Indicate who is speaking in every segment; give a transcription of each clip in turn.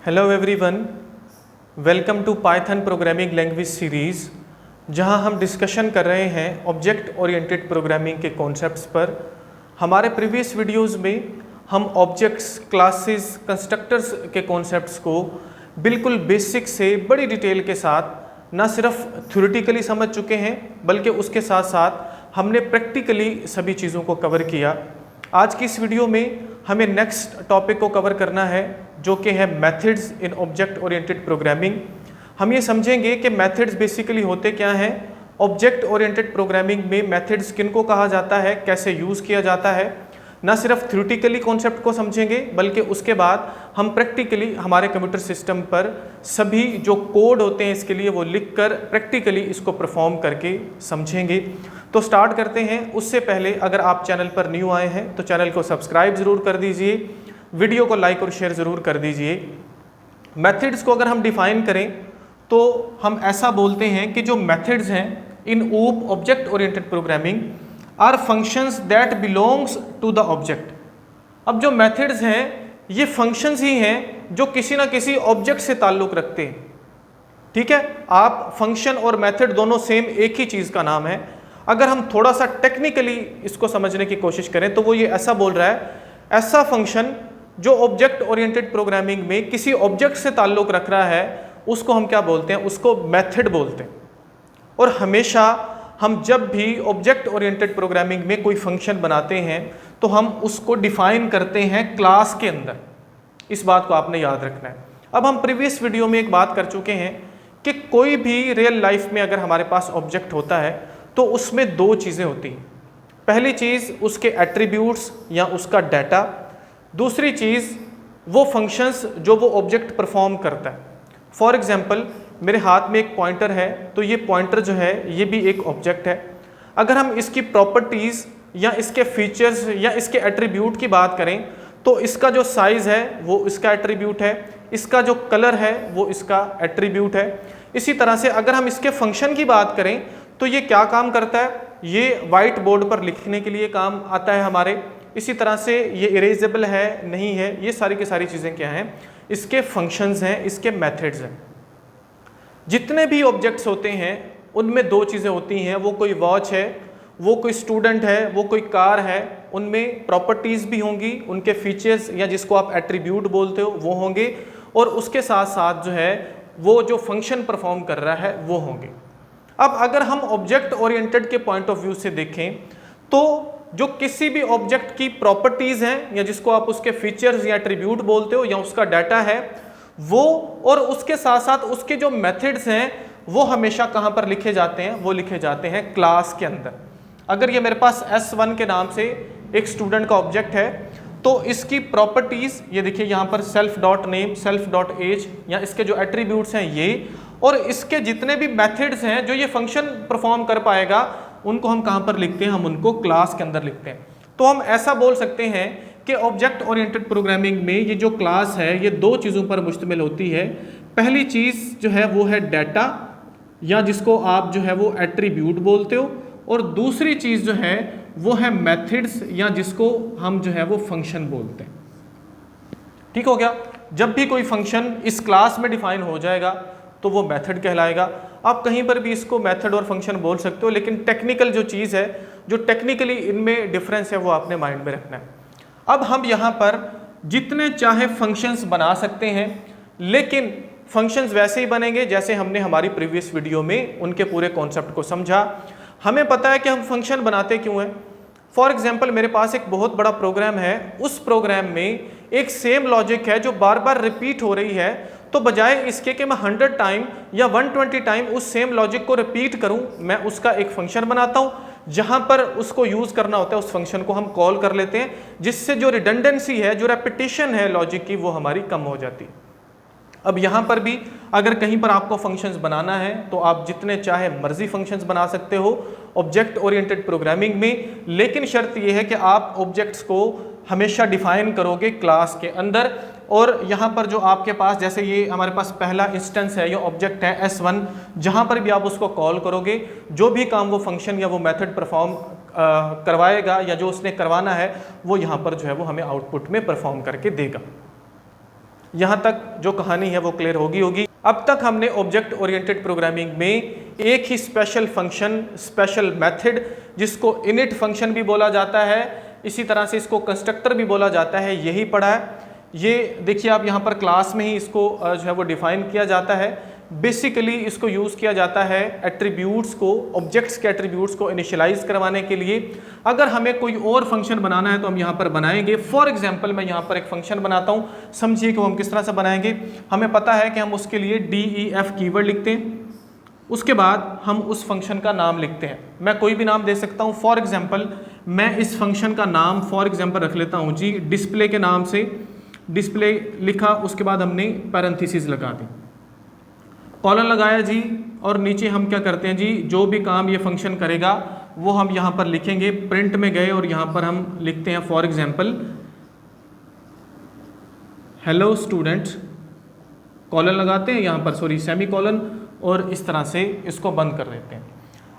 Speaker 1: Hello everyone, welcome to Python programming language series, जहां हम discussion कर रहे हैं ऑब्जेक्ट ओरिएंटेड प्रोग्रामिंग के कॉन्सेप्ट्स पर। हमारे प्रीवियस वीडियोस में हम ऑब्जेक्ट्स, क्लासेस, कंस्ट्रक्टर्स के कॉन्सेप्ट्स को बिल्कुल बेसिक से बड़ी डिटेल के साथ न सिर्फ थ्योरेटिकली समझ चुके हैं, बल्कि उसके साथ साथ हमने प्रैक्टिकली सभी चीज़ों को कवर किया। आज की इस वीडियो में हमें नेक्स्ट टॉपिक को कवर करना है, जो कि है methods in object oriented programming. हम ये समझेंगे कि मेथड्स बेसिकली होते क्या हैं, ऑब्जेक्ट ओरिएंटेड प्रोग्रामिंग में मेथड्स किनको कहा जाता है, कैसे यूज़ किया जाता है। न सिर्फ थ्योरेटिकली कॉन्सेप्ट को समझेंगे, बल्कि उसके बाद हम प्रैक्टिकली हमारे कंप्यूटर सिस्टम पर सभी जो कोड होते हैं इसके लिए वो लिख कर प्रैक्टिकली इसको परफॉर्म करके समझेंगे। तो स्टार्ट करते हैं। उससे पहले अगर आप चैनल पर न्यू आए हैं तो चैनल को सब्सक्राइब ज़रूर कर दीजिए, वीडियो को लाइक और शेयर ज़रूर कर दीजिए। मेथड्स को अगर हम डिफ़ाइन करें तो हम ऐसा बोलते हैं कि जो मेथड्स हैं in object oriented programming are functions that belongs to the object. अब जो मेथड्स हैं ये फंक्शंस ही हैं जो किसी ना किसी ऑब्जेक्ट से ताल्लुक़ रखते हैं। ठीक है, आप फंक्शन और मेथड दोनों सेम एक ही चीज़ का नाम है। अगर हम थोड़ा सा टेक्निकली इसको समझने की कोशिश करें तो वो ये ऐसा बोल रहा है, ऐसा फंक्शन जो ऑब्जेक्ट ओरिएंटेड प्रोग्रामिंग में किसी ऑब्जेक्ट से ताल्लुक़ रख रहा है उसको हम क्या बोलते हैं, उसको मेथड बोलते हैं। और हमेशा हम जब भी ऑब्जेक्ट ओरिएंटेड प्रोग्रामिंग में कोई फंक्शन बनाते हैं तो हम उसको डिफाइन करते हैं क्लास के अंदर। इस बात को आपने याद रखना है। अब हम प्रीवियस वीडियो में एक बात कर चुके हैं कि कोई भी रियल लाइफ में अगर हमारे पास ऑब्जेक्ट होता है तो उसमें दो चीज़ें होती हैं। पहली चीज़ उसके एट्रीब्यूट्स या उसका डाटा, दूसरी चीज़ वो फंक्शंस जो वो ऑब्जेक्ट परफॉर्म करता है। फॉर एग्जांपल, मेरे हाथ में एक पॉइंटर है, तो ये पॉइंटर जो है ये भी एक ऑब्जेक्ट है। अगर हम इसकी प्रॉपर्टीज़ या इसके फीचर्स या इसके एट्रीब्यूट की बात करें तो इसका जो साइज़ है वो इसका एट्रीब्यूट है, इसका जो कलर है वो इसका एट्रीब्यूट है। इसी तरह से अगर हम इसके फंक्शन की बात करें तो ये क्या काम करता है, ये वाइट बोर्ड पर लिखने के लिए काम आता है हमारे। इसी तरह से ये इरेजेबल है नहीं है, ये सारी की सारी चीज़ें क्या हैं, इसके फंक्शंस हैं, इसके मेथड्स हैं। जितने भी ऑब्जेक्ट्स होते हैं उनमें दो चीज़ें होती हैं, वो कोई वॉच है, वो कोई स्टूडेंट है, वो कोई कार है। उनमें प्रॉपर्टीज़ भी होंगी, उनके फीचर्स या जिसको आप एट्रीब्यूट बोलते हो वो होंगे, और उसके साथ साथ जो है वो जो फंक्शन परफॉर्म कर रहा है वो होंगे। अब अगर हम ऑब्जेक्ट ओरिएंटेड के पॉइंट ऑफ व्यू से देखें तो जो किसी भी ऑब्जेक्ट की प्रॉपर्टीज़ हैं या जिसको आप उसके फीचर्स या एट्रीब्यूट बोलते हो या उसका डाटा है वो, और उसके साथ साथ उसके जो मेथड्स हैं वो हमेशा कहाँ पर लिखे जाते हैं, वो लिखे जाते हैं क्लास के अंदर। अगर ये मेरे पास S1 के नाम से एक स्टूडेंट का ऑब्जेक्ट है तो इसकी प्रॉपर्टीज़ ये देखिए यहाँ पर self dot name, self dot age या इसके जो एट्रीब्यूट्स हैं ये, और इसके जितने भी मेथड्स हैं जो ये फंक्शन परफॉर्म कर पाएगा उनको हम कहाँ पर लिखते हैं, हम उनको क्लास के अंदर लिखते हैं। तो हम ऐसा बोल सकते हैं कि ऑब्जेक्ट ओरिएंटेड प्रोग्रामिंग में ये जो क्लास है ये दो चीज़ों पर मुश्तमिल होती है। पहली चीज़ जो है वो है डाटा या जिसको आप जो है वो एट्रीब्यूट बोलते हो, और दूसरी चीज़ जो है वो है मेथड्स या जिसको हम जो है वो फंक्शन बोलते हैं। ठीक हो गया। जब भी कोई फंक्शन इस क्लास में डिफाइन हो जाएगा तो वो मेथड कहलाएगा। आप कहीं पर भी इसको मेथड और फंक्शन बोल सकते हो, लेकिन टेक्निकल जो चीज़ है, जो टेक्निकली इनमें डिफरेंस है वो आपने माइंड में रखना है। अब हम यहाँ पर जितने चाहे फंक्शंस बना सकते हैं, लेकिन फंक्शंस वैसे ही बनेंगे जैसे हमने हमारी प्रीवियस वीडियो में उनके पूरे कॉन्सेप्ट को समझा। हमें पता है कि हम फंक्शन बनाते क्यों हैं। फॉर एग्जाम्पल, मेरे पास एक बहुत बड़ा प्रोग्राम है, उस प्रोग्राम में एक सेम लॉजिक है जो बार बार रिपीट हो रही है, तो बजाय इसके कि मैं 100 टाइम या 120 टाइम उस सेम लॉजिक को रिपीट करूं, मैं उसका एक फंक्शन बनाता हूं। जहां पर उसको यूज़ करना होता है उस फंक्शन को हम कॉल कर लेते हैं, जिससे जो रिडंडेंसी है, जो रेपिटेशन है लॉजिक की, वो हमारी कम हो जाती है। अब यहाँ पर भी अगर कहीं पर आपको फंक्शंस बनाना है तो आप जितने चाहे मर्जी फंक्शंस बना सकते हो ऑब्जेक्ट ओरिएंटेड प्रोग्रामिंग में, लेकिन शर्त यह है कि आप ऑब्जेक्ट्स को हमेशा डिफाइन करोगे क्लास के अंदर। और यहाँ पर जो आपके पास, जैसे ये हमारे पास पहला इंस्टेंस है, ये ऑब्जेक्ट है S1, जहाँ पर भी आप उसको कॉल करोगे, जो भी काम वो फंक्शन या वो मेथड परफॉर्म करवाएगा या जो उसने करवाना है वो यहाँ पर जो है वो हमें आउटपुट में परफॉर्म करके देगा। यहाँ तक जो कहानी है वो क्लियर होगी। अब तक हमने ऑब्जेक्ट ओरिएंटेड प्रोग्रामिंग में एक ही स्पेशल फंक्शन, स्पेशल मेथड, जिसको इनिट फंक्शन भी बोला जाता है, इसी तरह से इसको कंस्ट्रक्टर भी बोला जाता है, यही पढ़ा है। ये देखिए आप यहाँ पर क्लास में ही इसको जो है वो डिफाइन किया जाता है। बेसिकली इसको यूज़ किया जाता है एट्रीब्यूट्स को, ऑब्जेक्ट्स के एट्रीब्यूट्स को इनिशियलाइज करवाने के लिए। अगर हमें कोई और फंक्शन बनाना है तो हम यहाँ पर बनाएंगे। फॉर एग्जांपल मैं यहाँ पर एक फंक्शन बनाता हूँ, समझिए कि वो हम किस तरह से बनाएंगे। हमें पता है कि हम उसके लिए DEF कीवर्ड लिखते हैं, उसके बाद हम उस फंक्शन का नाम लिखते हैं। मैं कोई भी नाम दे सकता हूँ। फॉर एग्जाम्पल मैं इस फंक्शन का नाम फॉर एग्जाम्पल रख लेता हूँ जी डिस्प्ले के नाम से। डिस्प्ले लिखा, उसके बाद हमने पैरेंथेसिस लगा दी, कॉलन लगाया जी, और नीचे हम क्या करते हैं जी, जो भी काम ये फंक्शन करेगा वो हम यहाँ पर लिखेंगे। प्रिंट में गए और यहाँ पर हम लिखते हैं for example hello student, colon लगाते हैं यहाँ पर, सॉरी सेमी कॉलन, और इस तरह से इसको बंद कर देते हैं।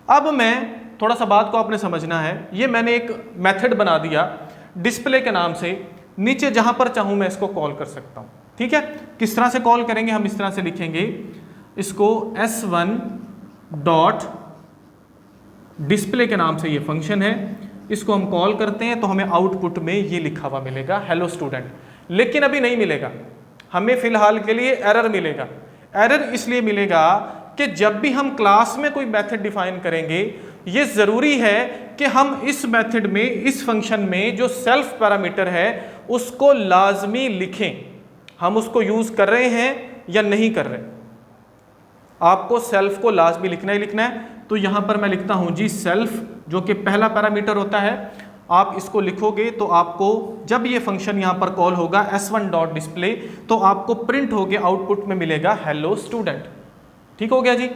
Speaker 1: अब मैं थोड़ा सा बात को आपने समझना है। ये मैंने एक मेथड बना दिया डिस्प्ले के नाम से, नीचे जहां पर चाहूं मैं इसको कॉल कर सकता हूं। ठीक है, किस तरह से कॉल करेंगे, हम इस तरह से लिखेंगे इसको S1 डॉट डिस्प्ले के नाम से ये फंक्शन है, इसको हम कॉल करते हैं तो हमें आउटपुट में ये लिखा हुआ मिलेगा हेलो स्टूडेंट। लेकिन अभी नहीं मिलेगा, हमें फिलहाल के लिए एरर मिलेगा। एरर इसलिए मिलेगा कि जब भी हम क्लास में कोई मेथड डिफाइन करेंगे, ये ज़रूरी है कि हम इस मेथड में, इस फंक्शन में जो सेल्फ पैरामीटर है उसको लाजमी लिखें। हम उसको यूज़ कर रहे हैं या नहीं कर रहे, आपको सेल्फ को लाजमी लिखना ही लिखना है। तो यहाँ पर मैं लिखता हूँ जी सेल्फ, जो कि पहला पैरामीटर होता है। आप इसको लिखोगे तो आपको जब ये फंक्शन यहाँ पर कॉल होगा S1 डॉट डिस्प्ले, तो आपको प्रिंट होके आउटपुट में मिलेगा हेलो स्टूडेंट। ठीक हो गया जी।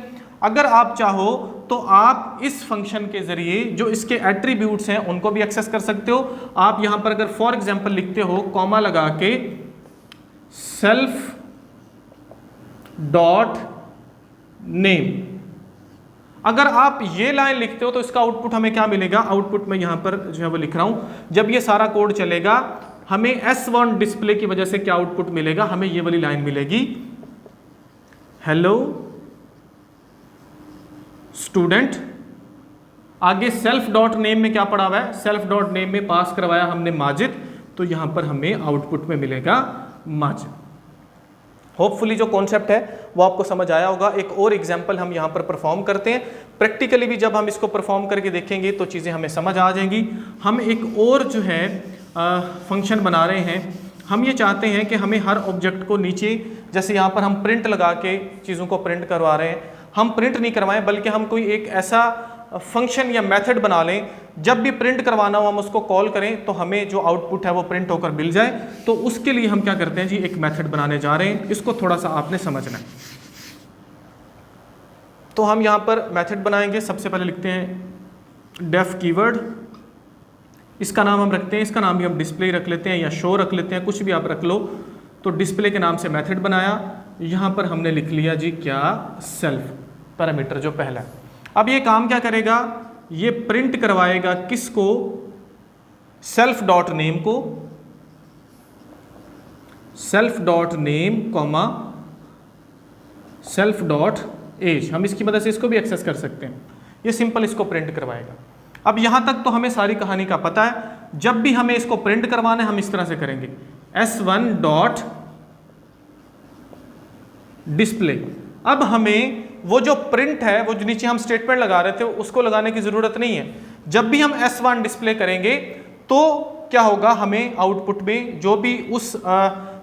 Speaker 1: अगर आप चाहो तो आप इस फंक्शन के जरिए जो इसके एट्रीब्यूट्स हैं उनको भी एक्सेस कर सकते हो। आप यहां पर अगर फॉर एग्जांपल लिखते हो कॉमा लगा के सेल्फ डॉट नेम, अगर आप ये लाइन लिखते हो तो इसका आउटपुट हमें क्या मिलेगा, आउटपुट में यहां पर जो है वो लिख रहा हूं, जब ये सारा कोड चलेगा हमें S1 डिस्प्ले की वजह से क्या आउटपुट मिलेगा, हमें ये वाली लाइन मिलेगी हेलो स्टूडेंट। आगे सेल्फ डॉट नेम में क्या पड़ा हुआ है, सेल्फ डॉट नेम में पास करवाया हमने माजिद, तो यहां पर हमें आउटपुट में मिलेगा माजिद। होपफुली जो कॉन्सेप्ट है वो आपको समझ आया होगा। एक और एग्जांपल हम यहां पर परफॉर्म करते हैं। प्रैक्टिकली भी जब हम इसको परफॉर्म करके देखेंगे तो चीज़ें हमें समझ आ जाएंगी। हम एक और जो है फंक्शन बना रहे हैं। हम ये चाहते हैं कि हमें हर ऑब्जेक्ट को नीचे, जैसे यहाँ पर हम प्रिंट लगा के चीज़ों को प्रिंट करवा रहे हैं, हम प्रिंट नहीं करवाएं बल्कि हम कोई एक ऐसा फंक्शन या मेथड बना लें, जब भी प्रिंट करवाना हो हम उसको कॉल करें तो हमें जो आउटपुट है वो प्रिंट होकर मिल जाए। तो उसके लिए हम क्या करते हैं जी, एक मेथड बनाने जा रहे हैं। इसको थोड़ा सा आपने समझना है। तो हम यहाँ पर मेथड बनाएंगे। सबसे पहले लिखते हैं डेफ कीवर्ड, इसका नाम हम रखते हैं, इसका नाम भी हम डिस्प्ले रख लेते हैं या शो रख लेते हैं, कुछ भी आप रख लो। तो डिस्प्ले के नाम से मेथड बनाया, यहाँ पर हमने लिख लिया जी क्या, सेल्फ पैरामीटर जो पहला है। अब ये काम क्या करेगा, ये प्रिंट करवाएगा किसको, सेल्फ डॉट नेम को, self dot name comma self dot age. हम इसकी मदद से इसको भी एक्सेस कर सकते हैं। ये सिंपल इसको प्रिंट करवाएगा। अब यहां तक तो हमें सारी कहानी का पता है। जब भी हमें इसको प्रिंट करवाना है हम इस तरह से करेंगे, S1 डॉट डिस्प्ले। अब हमें वो जो प्रिंट है, वो जो नीचे हम स्टेटमेंट लगा रहे थे उसको लगाने की जरूरत नहीं है। जब भी हम S1 डिस्प्ले करेंगे तो क्या होगा, हमें आउटपुट में जो भी उस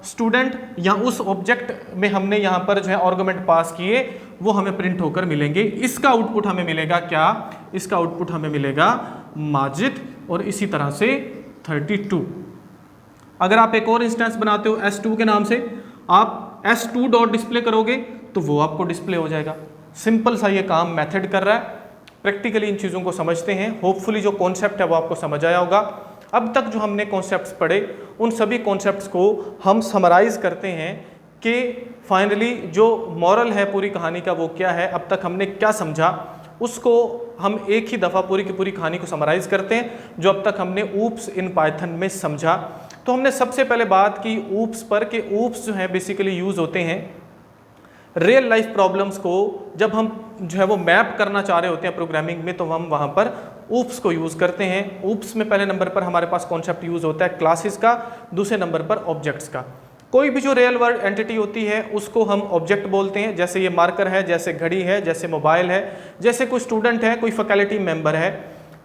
Speaker 1: स्टूडेंट या उस ऑब्जेक्ट में हमने यहाँ पर जो है आर्गुमेंट पास किए वो हमें प्रिंट होकर मिलेंगे। इसका आउटपुट हमें मिलेगा क्या, इसका आउटपुट हमें मिलेगा माजिद, और इसी तरह से 32। अगर आप एक और इंस्टेंस बनाते हो S2 के नाम से, आप S2 डॉट डिस्प्ले करोगे तो वो आपको डिस्प्ले हो जाएगा। सिंपल सा ये काम मेथड कर रहा है। प्रैक्टिकली इन चीज़ों को समझते हैं। होपफुली जो कॉन्सेप्ट है वो आपको समझ आया होगा। अब तक जो हमने कॉन्सेप्ट्स पढ़े उन सभी कॉन्सेप्ट्स को हम समराइज करते हैं कि फाइनली जो मॉरल है पूरी कहानी का वो क्या है, अब तक हमने क्या समझा, उसको हम एक ही दफ़ा पूरी की पूरी कहानी को समराइज करते हैं जो अब तक हमने ऊप्स इन पाइथन में समझा। तो हमने सबसे पहले बात की ऊप्स पर कि ऊप्स जो हैं बेसिकली यूज़ होते हैं रियल लाइफ प्रॉब्लम्स को जब हम जो है वो मैप करना चाह रहे होते हैं प्रोग्रामिंग में, तो हम वहाँ पर ऊप्स को यूज़ करते हैं। ऊप्स में पहले नंबर पर हमारे पास कॉन्सेप्ट यूज़ होता है क्लासेस का, दूसरे नंबर पर ऑब्जेक्ट्स का। कोई भी जो रियल वर्ल्ड एंटिटी होती है उसको हम ऑब्जेक्ट बोलते हैं, जैसे ये मार्कर है, जैसे घड़ी है, जैसे मोबाइल है, जैसे कोई स्टूडेंट है, कोई फैकल्टी मेंबर है।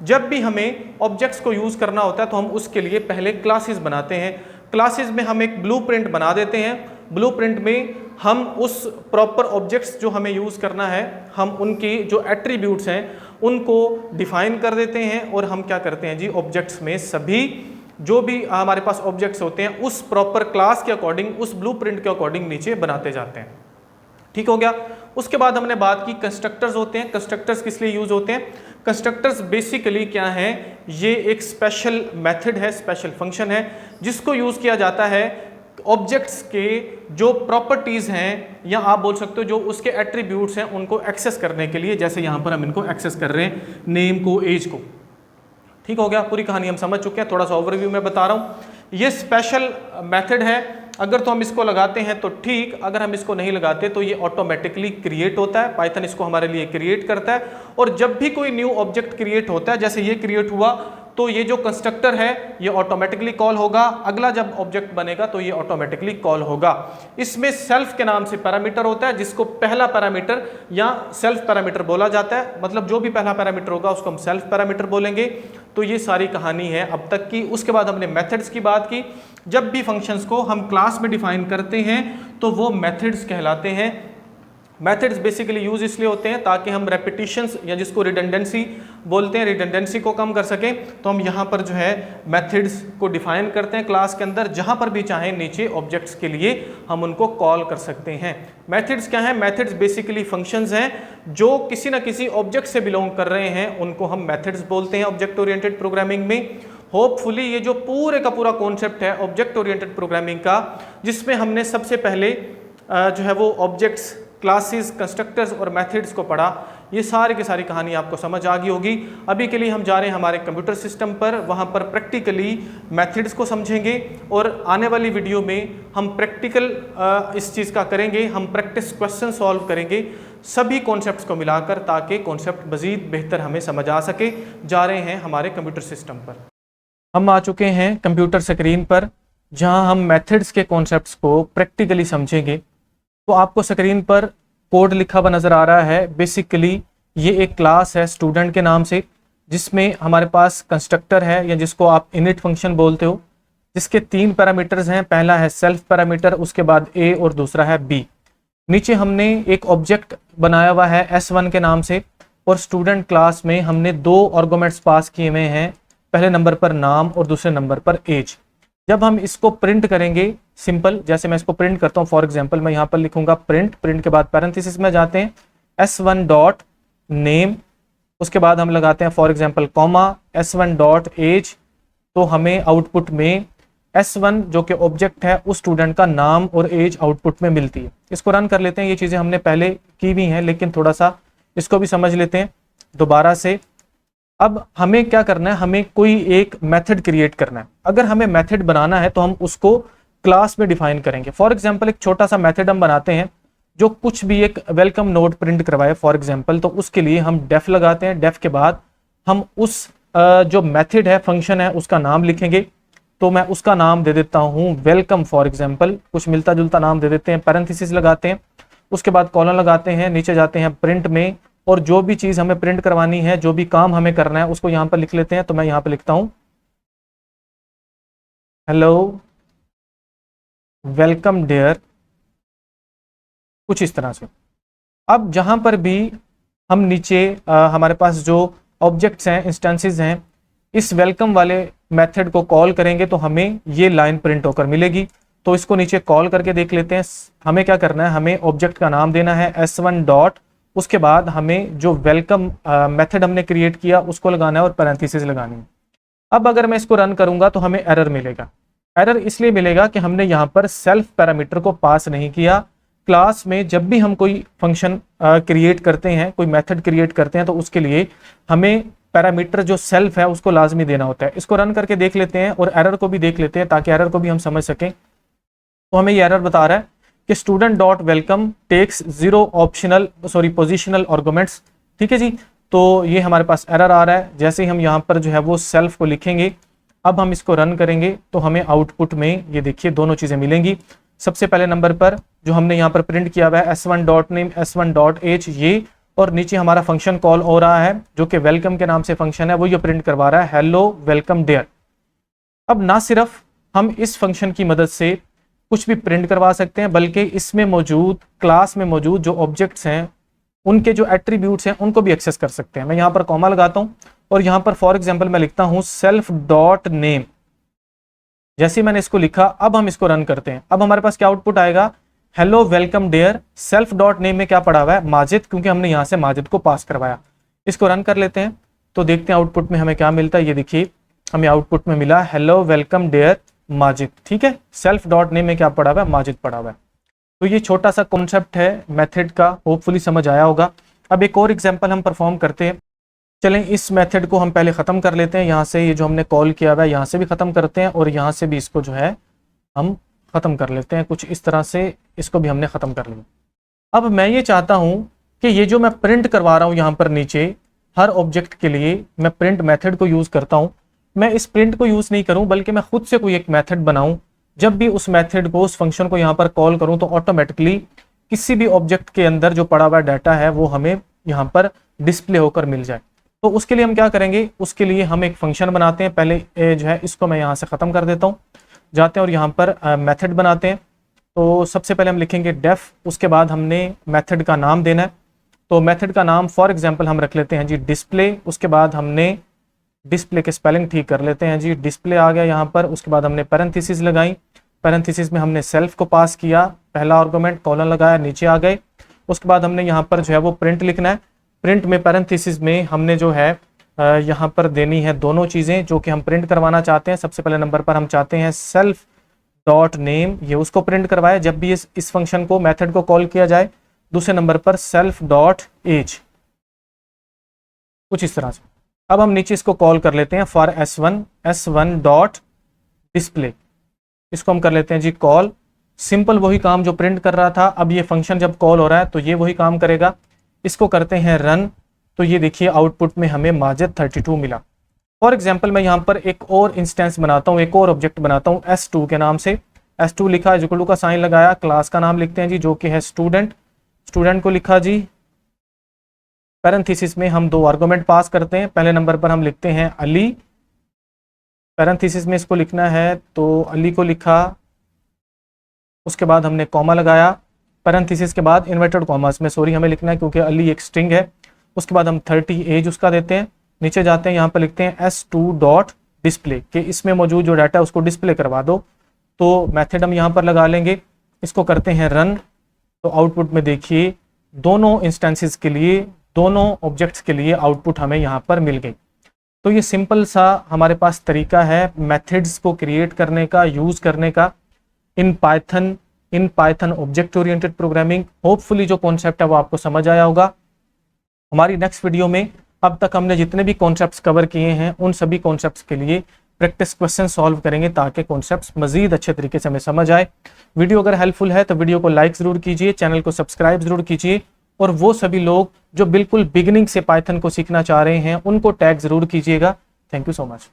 Speaker 1: जब भी हमें ऑब्जेक्ट्स को यूज़ करना होता है तो हम उसके लिए पहले क्लासेस बनाते हैं। क्लासेस में हम एक ब्लूप्रिंट बना देते हैं। ब्लूप्रिंट में हम उस प्रॉपर ऑब्जेक्ट्स जो हमें यूज़ करना है, हम उनकी जो एट्रीब्यूट्स हैं उनको डिफाइन कर देते हैं, और हम क्या करते हैं जी, ऑब्जेक्ट्स में सभी जो भी हमारे पास ऑब्जेक्ट्स होते हैं उस प्रॉपर क्लास के अकॉर्डिंग, उस ब्लूप्रिंट के अकॉर्डिंग नीचे बनाते जाते हैं। ठीक हो गया। उसके बाद हमने बात की कंस्ट्रक्टर्स होते हैं। कंस्ट्रक्टर्स किस लिए यूज होते हैं? कंस्ट्रक्टर्स बेसिकली क्या हैं? ये एक स्पेशल मेथड है, स्पेशल फंक्शन है जिसको यूज किया जाता है ऑब्जेक्ट्स के जो प्रॉपर्टीज हैं, या आप बोल सकते हो जो उसके एट्रीब्यूट्स हैं उनको एक्सेस करने के लिए। जैसे यहाँ पर हम इनको एक्सेस कर रहे हैं, नेम को, एज को। ठीक हो गया, पूरी कहानी हम समझ चुके हैं, थोड़ा सा ओवरव्यू में बता रहा हूँ। ये स्पेशल मेथड है, अगर तो हम इसको लगाते हैं तो ठीक, अगर हम इसको नहीं लगाते तो ये ऑटोमेटिकली क्रिएट होता है। पाइथन इसको हमारे लिए क्रिएट करता है, और जब भी कोई न्यू ऑब्जेक्ट क्रिएट होता है, जैसे ये क्रिएट हुआ, तो ये जो कंस्ट्रक्टर है ये ऑटोमेटिकली कॉल होगा। अगला जब ऑब्जेक्ट बनेगा तो ये ऑटोमेटिकली कॉल होगा। इसमें सेल्फ के नाम से पैरामीटर होता है, जिसको पहला पैरामीटर या सेल्फ पैरामीटर बोला जाता है। मतलब जो भी पहला पैरामीटर होगा उसको हम सेल्फ पैरामीटर बोलेंगे। तो ये सारी कहानी है अब तक की। उसके बाद हमने मेथड्स की बात की। जब भी फंक्शंस को हम क्लास में डिफाइन करते हैं तो वो मेथड्स कहलाते हैं। मेथड्स बेसिकली यूज इसलिए होते हैं ताकि हम रेपिटिशंस, या जिसको रिडंडेंसी बोलते हैं, रिडंडेंसी को कम कर सकें। तो हम यहाँ पर जो है मेथड्स को डिफाइन करते हैं क्लास के अंदर, जहाँ पर भी चाहें नीचे ऑब्जेक्ट्स के लिए हम उनको कॉल कर सकते हैं। मेथड्स क्या हैं? मेथड्स बेसिकली फंक्शंस हैं जो किसी न किसी ऑब्जेक्ट से बिलोंग कर रहे हैं, उनको हम मेथड्स बोलते हैं ऑब्जेक्ट ओरिएंटेड प्रोग्रामिंग में। होपफुली ये जो पूरे का पूरा कॉन्सेप्ट है ऑब्जेक्ट ओरिएंटेड प्रोग्रामिंग का, जिसमें हमने सबसे पहले जो है वो ऑब्जेक्ट्स, क्लासेस, कंस्ट्रक्टर्स और मेथड्स को पढ़ा, ये सारी की सारी कहानी आपको समझ आ गई होगी। अभी के लिए हम जा रहे हैं हमारे कंप्यूटर सिस्टम पर, वहाँ पर प्रैक्टिकली मेथड्स को समझेंगे, और आने वाली वीडियो में हम प्रैक्टिकल इस चीज़ का करेंगे, हम प्रैक्टिस क्वेश्चन सॉल्व करेंगे सभी कॉन्सेप्ट्स को मिलाकर, ताकि कॉन्सेप्ट मज़ीद बेहतर हमें समझ आ सके। जा रहे हैं हमारे कंप्यूटर सिस्टम पर। हम आ चुके हैं कंप्यूटर स्क्रीन पर, जहाँ हम मेथड्स के कॉन्सेप्ट्स को प्रैक्टिकली समझेंगे। तो आपको स्क्रीन पर कोड लिखा हुआ नज़र आ रहा है। बेसिकली ये एक क्लास है स्टूडेंट के नाम से, जिसमें हमारे पास कंस्ट्रक्टर है, या जिसको आप इनिट फंक्शन बोलते हो, जिसके 3 पैरामीटर्स हैं। पहला है सेल्फ पैरामीटर, उसके बाद ए, और दूसरा है बी। नीचे हमने एक ऑब्जेक्ट बनाया हुआ है S1 के नाम से, और स्टूडेंट क्लास में हमने 2 आर्गुमेंट्स पास किए हुए हैं, पहले नंबर पर नाम और दूसरे नंबर पर एज। जब हम इसको प्रिंट करेंगे, सिंपल जैसे मैं इसको प्रिंट करता हूँ, फॉर एग्जांपल मैं यहाँ पर लिखूंगा प्रिंट, प्रिंट के बाद पैरेंथेसिस में जाते हैं S1 डॉट नेम, उसके बाद हम लगाते हैं for example comma S1 dot age. तो हमें आउटपुट में S1 जो कि ऑब्जेक्ट है उस स्टूडेंट का नाम और एज आउटपुट में मिलती है। इसको रन कर लेते हैं। ये चीज़ें हमने पहले की भी हैं, लेकिन थोड़ा सा इसको भी समझ लेते हैं दोबारा से। अब हमें क्या करना है? हमें कोई एक मेथड क्रिएट करना है। अगर हमें मेथड बनाना है तो हम उसको क्लास में डिफाइन करेंगे। फॉर एग्जांपल एक छोटा सा मेथड हम बनाते हैं जो कुछ भी एक वेलकम नोट प्रिंट करवाए फॉर एग्जांपल, तो उसके लिए हम डेफ लगाते हैं। डेफ के बाद हम उस जो मेथड है, फंक्शन है, उसका नाम लिखेंगे। तो मैं उसका नाम दे देता हूँ वेलकम फॉर एग्जाम्पल, कुछ मिलता जुलता नाम दे देते हैं, पैरेंथेसिस लगाते हैं, उसके बाद कॉलन लगाते हैं, नीचे जाते हैं प्रिंट में, और जो भी चीज़ हमें प्रिंट करवानी है, जो भी काम हमें करना है, उसको यहाँ पर लिख लेते हैं। तो मैं यहाँ पर लिखता हूँ हेलो वेलकम डियर, कुछ इस तरह से। अब जहाँ पर भी हम नीचे हमारे पास जो ऑब्जेक्ट्स हैं, इंस्टेंसेस हैं, इस वेलकम वाले मेथड को कॉल करेंगे तो हमें ये लाइन प्रिंट होकर मिलेगी। तो इसको नीचे कॉल करके देख लेते हैं। हमें क्या करना है? हमें ऑब्जेक्ट का नाम देना है S1 डॉट, उसके बाद हमें जो वेलकम मेथड हमने क्रिएट किया उसको लगाना है और पैरेंथेसिस लगानी है। अब अगर मैं इसको रन करूंगा तो हमें एरर मिलेगा। एरर इसलिए मिलेगा कि हमने यहाँ पर सेल्फ पैरामीटर को पास नहीं किया। क्लास में जब भी हम कोई फंक्शन क्रिएट करते हैं, कोई मेथड क्रिएट करते हैं, तो उसके लिए हमें पैरामीटर जो सेल्फ है उसको लाजमी देना होता है। इसको रन करके देख लेते हैं और एरर को भी देख लेते हैं ताकि एरर को भी हम समझ सकें। तो हमें ये एरर बता रहा है कि student dot welcome takes 0 positional arguments. ठीक है जी, तो ये हमारे पास एरर आ रहा है। जैसे ही हम यहाँ पर जो है वो सेल्फ को लिखेंगे, अब हम इसको रन करेंगे तो हमें आउटपुट में ये देखिए दोनों चीज़ें मिलेंगी। सबसे पहले नंबर पर जो हमने यहाँ पर प्रिंट किया हुआ है s1 dot name s1 dot as ये, और नीचे हमारा फंक्शन कॉल हो रहा है जो कि वेलकम के नाम से फंक्शन है, वो ये प्रिंट करवा रहा है हेलो वेलकम देयर। अब ना सिर्फ हम इस फंक्शन की मदद से कुछ भी प्रिंट करवा सकते हैं, बल्कि इसमें मौजूद क्लास में मौजूद जो ऑब्जेक्ट्स हैं उनके जो एट्रीब्यूट्स हैं उनको भी एक्सेस कर सकते हैं। मैं यहाँ पर कॉमा लगाता हूँ और यहाँ पर फॉर एग्जांपल मैं लिखता हूँ सेल्फ डॉट नेम। जैसे मैंने इसको लिखा, अब हम इसको रन करते हैं। अब हमारे पास क्या आउटपुट आएगा, hello welcome there. Self dot name में क्या पड़ा हुआ है, माजिद, क्योंकि हमने यहाँ से माजिद को पास करवाया। इसको रन कर लेते हैं तो देखते हैं आउटपुट में हमें क्या मिलता है। ये देखिए हमें आउटपुट में मिला हेलो वेलकम डेयर माजिद। ठीक है, सेल्फ डॉट नेम में क्या पड़ा हुआ है, माजिद पड़ा हुआ है। तो ये छोटा सा कॉन्सेप्ट है मेथड का, होपफुली समझ आया होगा। अब एक और एग्जांपल हम परफॉर्म करते हैं। चलें इस मेथड को हम पहले ख़त्म कर लेते हैं। यहाँ से ये जो हमने कॉल किया हुआ है यहाँ से भी ख़त्म करते हैं और यहाँ से भी इसको जो है हम ख़त्म कर लेते हैं। कुछ इस तरह से इसको भी हमने ख़त्म कर लिया। अब मैं ये चाहता हूँ कि ये जो मैं प्रिंट करवा रहा हूँ यहाँ पर नीचे, हर ऑब्जेक्ट के लिए मैं प्रिंट मेथड को यूज़ करता हूँ। मैं इस प्रिंट को यूज़ नहीं करूँ, बल्कि मैं खुद से कोई एक मेथड बनाऊँ। जब भी उस मेथड को, उस फंक्शन को यहाँ पर कॉल करूँ तो ऑटोमेटिकली किसी भी ऑब्जेक्ट के अंदर जो पड़ा हुआ डाटा है वो हमें यहाँ पर डिस्प्ले होकर मिल जाए। तो उसके लिए हम क्या करेंगे, उसके लिए हम एक फंक्शन बनाते हैं। पहले जो है इसको मैं यहाँ से ख़त्म कर देता हूँ, जाते हैं और यहाँ पर मेथड बनाते हैं। तो सबसे पहले हम लिखेंगे डेफ, उसके बाद हमने मेथड का नाम देना है। तो मेथड का नाम फॉर एग्जांपल हम रख लेते हैं जी डिस्प्ले। उसके बाद हमने डिस्प्ले के स्पेलिंग ठीक कर लेते हैं जी, डिस्प्ले आ गया यहाँ पर। उसके बाद हमने पैरेंथेसिस लगाई, पैरेंथेसिस में हमने सेल्फ को पास किया, पहला आर्गुमेंट कॉलन लगाया, नीचे आ गए। उसके बाद हमने यहाँ पर जो है वो प्रिंट लिखना है। प्रिंट में पैरेंथेसिस में हमने जो है यहाँ पर देनी है दोनों चीज़ें जो कि हम प्रिंट करवाना चाहते हैं। सबसे पहले नंबर पर हम चाहते हैं सेल्फ डॉट नेम, ये उसको प्रिंट करवाए जब भी इस फंक्शन को, मेथड को कॉल किया जाए। दूसरे नंबर पर सेल्फ डॉट एज, कुछ इस तरह से। अब हम नीचे इसको कॉल कर लेते हैं फॉर s1 डॉट डिस्प्ले, इसको हम कर लेते हैं जी कॉल। सिंपल वही काम जो प्रिंट कर रहा था, अब ये फंक्शन जब कॉल हो रहा है तो ये वही काम करेगा। इसको करते हैं रन, तो ये देखिए आउटपुट में हमें माजिद 32 मिला। फॉर एग्जांपल मैं यहाँ पर एक और इंस्टेंस बनाता हूँ, एक और ऑब्जेक्ट बनाता हूँ s2 के नाम से। s2 लिखा, इक्वल टू का साइन लगाया, क्लास का नाम लिखते हैं जी जो कि है स्टूडेंट। स्टूडेंट को लिखा जी, पैरेंथेसिस में हम दो आर्गुमेंट पास करते हैं। पहले नंबर पर हम लिखते हैं अली, पैरेंथेसिस में इसको लिखना है तो अली को लिखा। उसके बाद हमने कॉमा लगाया, पैरेंथेसिस के बाद इन्वर्टेड कॉमास में सॉरी हमें लिखना है क्योंकि अली एक स्ट्रिंग है। उसके बाद हम 30 एज उसका देते हैं। नीचे जाते हैं, यहाँ पर लिखते हैं s2 डॉट डिस्प्ले कि इसमें मौजूद जो डाटा है उसको डिस्प्ले करवा दो। तो मेथड हम यहाँ पर लगा लेंगे। इसको करते हैं रन, तो आउटपुट में देखिए दोनों इंस्टेंसेस के लिए, दोनों ऑब्जेक्ट्स के लिए आउटपुट हमें यहाँ पर मिल गई। तो ये सिंपल सा हमारे पास तरीका है मेथड्स को क्रिएट करने का, यूज़ करने का in Python object oriented programming. Hopefully जो कॉन्सेप्ट है वो आपको समझ आया होगा। हमारी नेक्स्ट वीडियो में अब तक हमने जितने भी कॉन्सेप्ट्स कवर किए हैं उन सभी कॉन्सेप्ट्स के लिए प्रैक्टिस क्वेश्चन सॉल्व करेंगे ताकि कॉन्सेप्ट्स मजीद अच्छे तरीके से हमें समझ आए। वीडियो अगर हेल्पफुल है तो वीडियो को लाइक ज़रूर कीजिए, चैनल को सब्सक्राइब ज़रूर कीजिए, और वो सभी लोग जो बिल्कुल बिगिनिंग से पाइथन को सीखना चाह रहे हैं उनको टैग ज़रूर कीजिएगा। Thank you so much.